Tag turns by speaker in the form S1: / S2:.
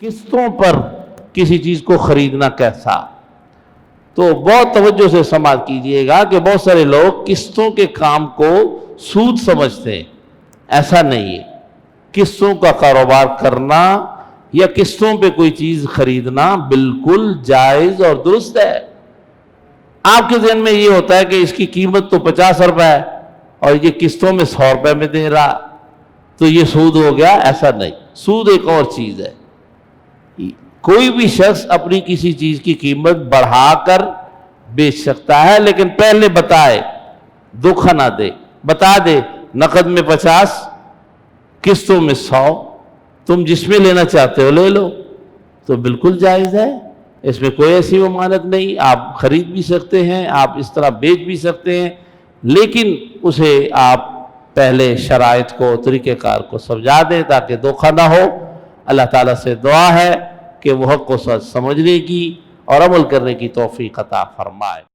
S1: قسطوں پر کسی چیز کو خریدنا کیسا؟ تو بہت توجہ سے سماعت کیجئے گا کہ بہت سارے لوگ قسطوں کے کام کو سود سمجھتے ہیں۔ ایسا نہیں ہے۔ قسطوں کا کاروبار کرنا یا قسطوں پہ کوئی چیز خریدنا بالکل جائز اور درست ہے۔ آپ کے ذہن میں یہ ہوتا ہے کہ اس کی قیمت تو 50 روپے ہے اور یہ قسطوں میں 100 روپے میں دے رہا تو یہ سود ہو گیا۔ ایسا نہیں، سود ایک اور چیز ہے۔ کوئی بھی شخص اپنی کسی چیز کی قیمت بڑھا کر بیچ سکتا ہے، لیکن پہلے بتائے، دھوکہ نہ دے، بتا دے نقد میں 50، قسطوں میں 100، تم جس میں لینا چاہتے ہو لے لو، تو بالکل جائز ہے۔ اس میں کوئی ایسی ممانعت نہیں، آپ خرید بھی سکتے ہیں، آپ اس طرح بیچ بھی سکتے ہیں، لیکن اسے آپ پہلے شرائط کو، طریقہ کار کو سمجھا دیں تاکہ دھوکہ نہ ہو۔ اللہ تعالیٰ سے دعا ہے کہ وہ حق کو سمجھنے کی اور عمل کرنے کی توفیق عطا فرمائے۔